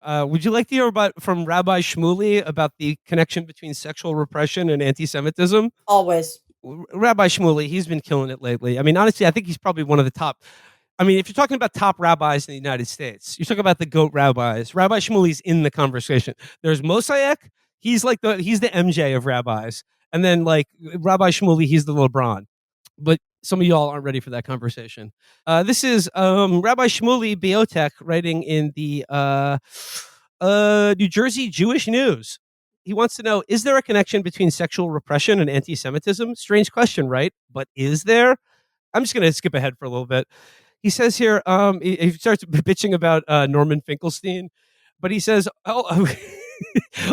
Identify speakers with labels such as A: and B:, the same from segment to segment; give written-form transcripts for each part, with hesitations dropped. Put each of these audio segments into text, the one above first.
A: Would you like to hear about from Rabbi Shmuli about the connection between sexual repression and anti-Semitism?
B: Always.
A: Rabbi Shmuli, he's been killing it lately. I mean, honestly, I think he's probably one of the top. I mean, if you're talking about top rabbis in the United States, you're talking about the GOAT rabbis. Rabbi Shmuli's in the conversation. There's Mosaic. He's the MJ of rabbis, and then like Rabbi Shmuli, he's the LeBron. But some of y'all aren't ready for that conversation. This is Rabbi Shmuli Biotek writing in the New Jersey Jewish News. He wants to know, is there a connection between sexual repression and anti-Semitism? Strange question, right? But is there? I'm just going to skip ahead for a little bit. He says here, he starts bitching about Norman Finkelstein, but he says,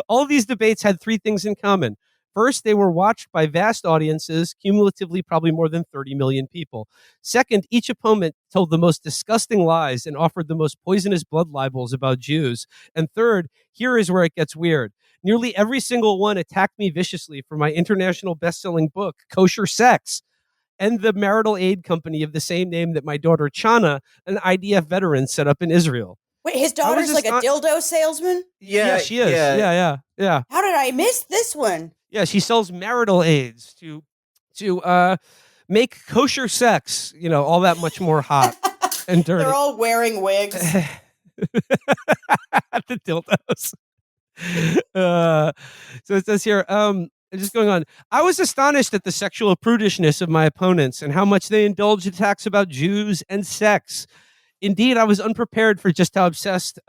A: all these debates had three things in common. First, they were watched by vast audiences, cumulatively probably more than 30 million people. Second, each opponent told the most disgusting lies and offered the most poisonous blood libels about Jews. And third, here is where it gets weird. Nearly every single one attacked me viciously for my international best-selling book, Kosher Sex, and the marital aid company of the same name that my daughter Chana, an IDF veteran, set up in Israel.
B: Wait, his daughter's like a dildo salesman?
A: Yeah, she is. Yeah.
B: How did I miss this one?
A: Yeah, she sells marital aids to make kosher sex, all that much more hot and dirty.
B: They're all wearing wigs.
A: The dildos. So it says here, just going on. I was astonished at the sexual prudishness of my opponents and how much they indulged attacks about Jews and sex. Indeed, I was unprepared for just how obsessed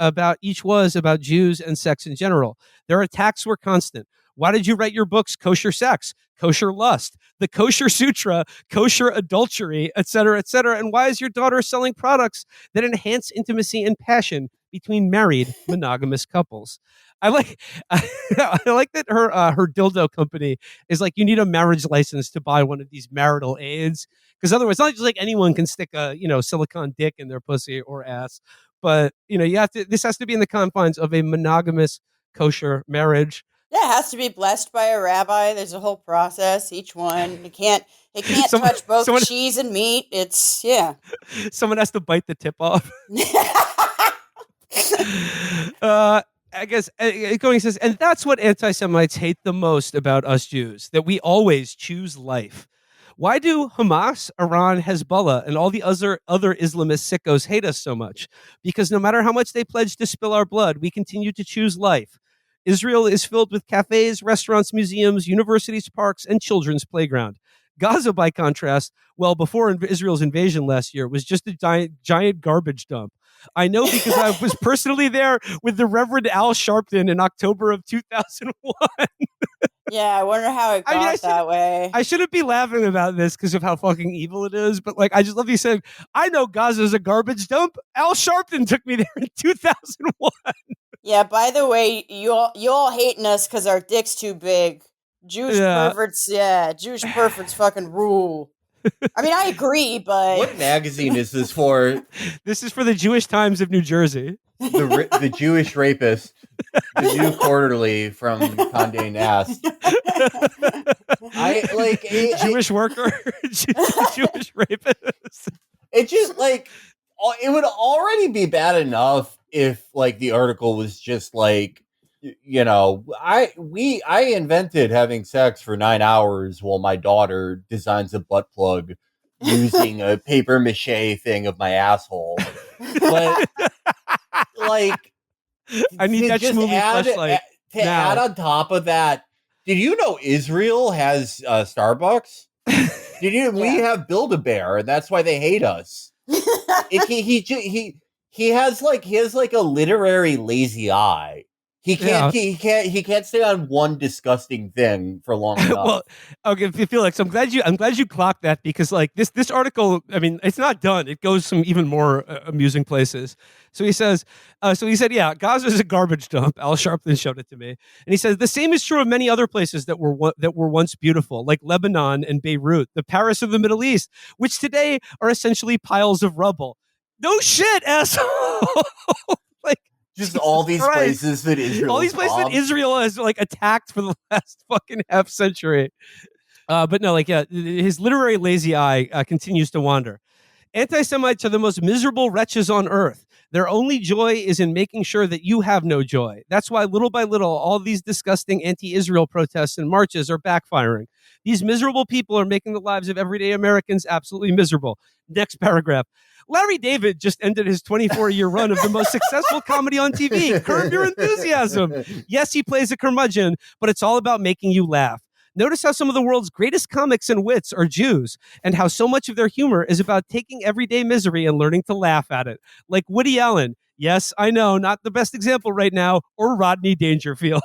A: each was about Jews and sex in general. Their attacks were constant. Why did you write your books Kosher Sex, Kosher Lust, the Kosher Sutra, Kosher Adultery, etc., etc.? And why is your daughter selling products that enhance intimacy and passion between married monogamous couples? I like that her dildo company is like, you need a marriage license to buy one of these marital aids, because otherwise it's not just like anyone can stick a silicone dick in their pussy or ass, but you have to. This has to be in the confines of a monogamous kosher marriage.
B: Yeah, it has to be blessed by a rabbi. There's a whole process. Each one, it can't touch both cheese and meat. It's
A: Someone has to bite the tip off. I guess going says, and that's what anti-Semites hate the most about us Jews, that we always choose life. Why do Hamas, Iran, Hezbollah, and all the other Islamist sickos hate us so much? Because no matter how much they pledge to spill our blood, we continue to choose life. Israel is filled with cafes, restaurants, museums, universities, parks, and children's playground. Gaza, by contrast, well, before Israel's invasion last year, was just a giant garbage dump. I know because I was personally there with the Reverend Al Sharpton in October of 2001.
B: Yeah, I wonder how it got that way.
A: I shouldn't be laughing about this because of how fucking evil it is, but like, I just love you saying, I know Gaza is a garbage dump. Al Sharpton took me there in 2001.
B: Yeah, by the way, you all hating us because our dick's too big. Jewish perverts fucking rule. I mean, I agree, but...
C: What magazine is this for?
A: This is for the Jewish Times of New Jersey.
C: The Jewish Rapist. The new quarterly from Condé Nast.
A: Jewish worker. Jewish rapist.
C: It just, like... It would already be bad enough if, like, the article was just, like... I invented having sex for 9 hours while my daughter designs a butt plug using a paper mache thing of my asshole. But like,
A: I need that Shmuley flashlight.
C: Add on top of that, did you know Israel has Starbucks? We have Build-A-Bear, and that's why they hate us. He has a literary lazy eye. He can't stay on one disgusting thing for long enough.
A: Well, okay, Felix, I'm glad you clocked that, because like this article, I mean, it's not done. It goes some even more amusing places. So he said, yeah, Gaza is a garbage dump. Al Sharpton showed it to me, and he says the same is true of many other places that were once beautiful, like Lebanon and Beirut, the Paris of the Middle East, which today are essentially piles of rubble. No shit, asshole. Like.
C: Just all these places that
A: Israel has like attacked for the last fucking half century. But no, his literary lazy eye continues to wander. Anti-Semites are the most miserable wretches on earth. Their only joy is in making sure that you have no joy. That's why little by little, all these disgusting anti-Israel protests and marches are backfiring. These miserable people are making the lives of everyday Americans absolutely miserable. Next paragraph. Larry David just ended his 24-year run of the most successful comedy on TV. Curb Your Enthusiasm. Yes, he plays a curmudgeon, but it's all about making you laugh. Notice how some of the world's greatest comics and wits are Jews, and how so much of their humor is about taking everyday misery and learning to laugh at it. Like Woody Allen. Yes, I know, not the best example right now, or Rodney Dangerfield.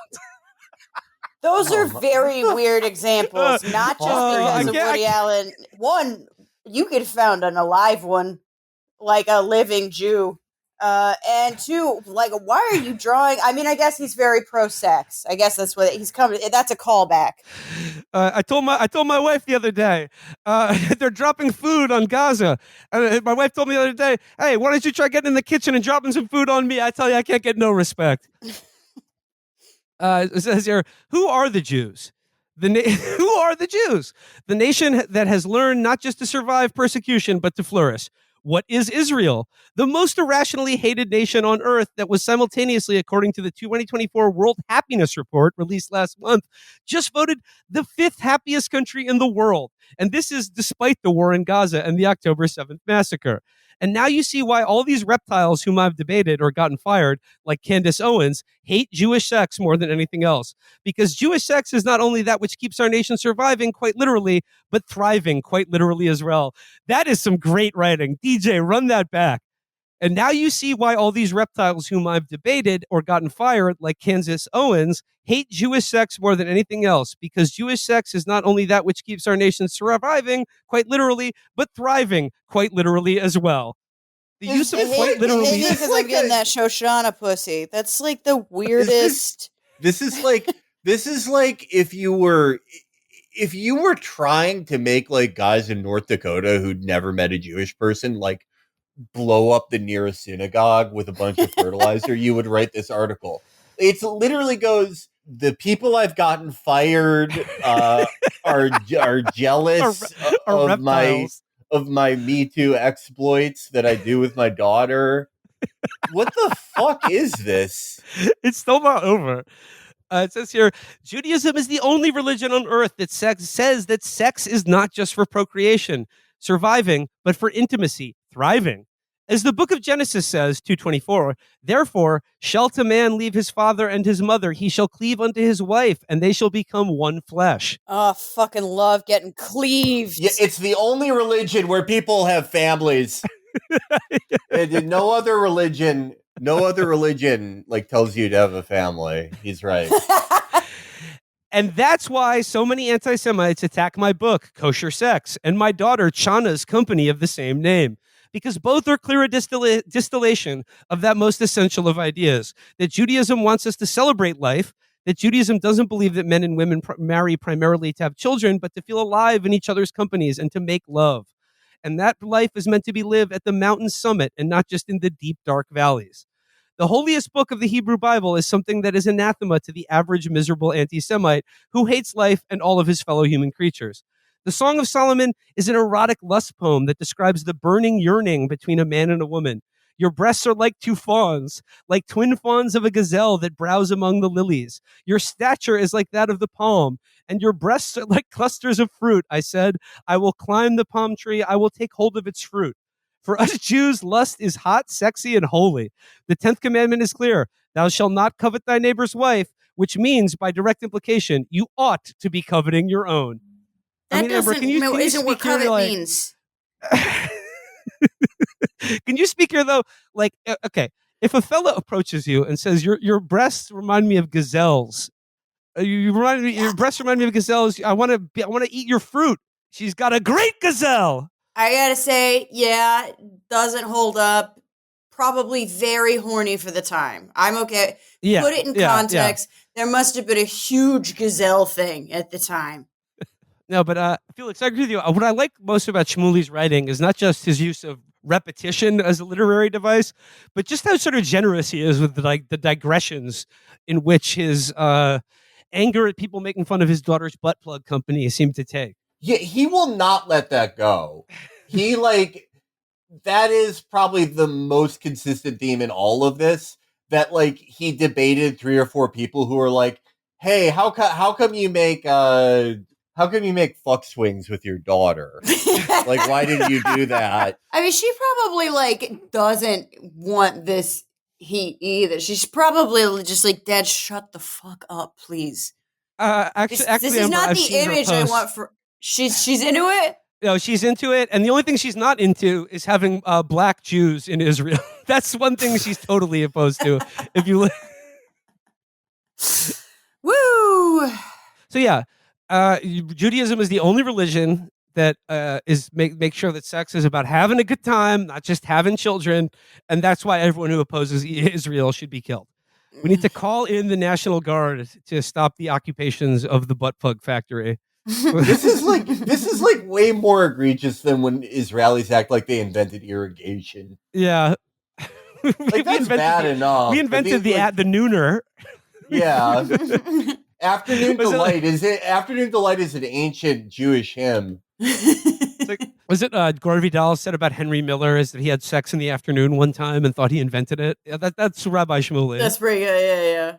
B: Those are very weird examples, not just because of Woody Allen. One, you could found an alive one, like a living Jew. And two, like, why are you drawing? I mean, I guess he's very pro-sex. I guess that's what he's coming. That's a callback.
A: I told my wife the other day, they're dropping food on Gaza. And my wife told me the other day, hey, why don't you try getting in the kitchen and dropping some food on me? I tell you, I can't get no respect. It says here, who are the Jews? Who are the Jews? The nation that has learned not just to survive persecution, but to flourish. What is Israel? The most irrationally hated nation on earth that was simultaneously, according to the 2024 World Happiness Report released last month, just voted the 5th happiest country in the world. And this is despite the war in Gaza and the October 7th massacre. And now you see why all these reptiles whom I've debated or gotten fired, like Candace Owens, hate Jewish sex more than anything else. Because Jewish sex is not only that which keeps our nation surviving, quite literally, but thriving, quite literally as well. That is some great writing. DJ, run that back. And now you see why all these reptiles whom I've debated or gotten fired, like Candace Owens, hate Jewish sex more than anything else, because Jewish sex is not only that which keeps our nation surviving, quite literally, but thriving, quite literally as well. The use of quite literally.
B: Because I'm getting that Shoshana pussy. That's like the weirdest.
C: This is like if you were trying to make like guys in North Dakota who'd never met a Jewish person like blow up the nearest synagogue with a bunch of fertilizer, you would write this article. It literally goes, the people I've gotten fired are jealous of my Me Too exploits that I do with my daughter. What the fuck is this?
A: It's still not over. It says here, Judaism is the only religion on earth that says that sex is not just for procreation, surviving, but for intimacy, thriving. As the book of Genesis says, 2:24, therefore shall a man leave his father and his mother, he shall cleave unto his wife, and they shall become one flesh.
B: Oh, fucking love getting cleaved.
C: Yeah, it's the only religion where people have families. And no other religion like tells you to have a family. He's right.
A: And that's why so many anti-Semites attack my book, Kosher Sex, and my daughter Chana's company of the same name. Because both are clear distillation of that most essential of ideas, that Judaism wants us to celebrate life, that Judaism doesn't believe that men and women marry primarily to have children, but to feel alive in each other's companies and to make love. And that life is meant to be lived at the mountain summit and not just in the deep, dark valleys. The holiest book of the Hebrew Bible is something that is anathema to the average miserable anti-Semite who hates life and all of his fellow human creatures. The Song of Solomon is an erotic lust poem that describes the burning yearning between a man and a woman. Your breasts are like two fawns, like twin fawns of a gazelle that browse among the lilies. Your stature is like that of the palm, and your breasts are like clusters of fruit. I said, I will climb the palm tree. I will take hold of its fruit. For us Jews, lust is hot, sexy, and holy. The 10th commandment is clear. Thou shalt not covet thy neighbor's wife, which means, by direct implication, you ought to be coveting your own.
B: That isn't what covet means.
A: Can you speak here, though? Like, okay, if a fella approaches you and says, your breasts remind me of gazelles. Your breasts remind me of gazelles. I want to eat your fruit. She's got a great gazelle.
B: I gotta say, yeah, doesn't hold up. Probably very horny for the time. I'm okay.
A: Yeah,
B: put it in context. Yeah. There must have been a huge gazelle thing at the time.
A: No, but Felix, I agree with you. What I like most about Shmuley's writing is not just his use of repetition as a literary device, but just how sort of generous he is with the digressions in which his anger at people making fun of his daughter's butt plug company seem to take.
C: Yeah, he will not let that go. He that is probably the most consistent theme in all of this. That like he debated 3 or 4 people who are like, "Hey, how come you make fuck swings with your daughter? Like, why did you do that?"
B: I mean, she probably like doesn't want this heat either. She's probably just like, Dad, shut the fuck up, please.
A: Actually,
B: This is
A: Amber,
B: not
A: I've
B: the
A: seen her
B: image I
A: post.
B: want for. She's into it.
A: No, she's into it, and the only thing she's not into is having black Jews in Israel. That's one thing she's totally opposed to. If you
B: Woo!
A: So yeah, Judaism is the only religion that is make sure that sex is about having a good time, not just having children, and that's why everyone who opposes Israel should be killed. We need to call in the National Guard to stop the occupations of the butt plug factory.
C: This is like way more egregious than when Israelis act like they invented irrigation.
A: Yeah,
C: like that's bad enough.
A: We invented the nooner.
C: Yeah, Afternoon Delight is an ancient Jewish hymn.
A: Was it Gore Vidal said about Henry Miller is that he had sex in the afternoon one time and thought he invented it? Yeah, that's Rabbi Shmuli.
B: That's pretty good. Yeah.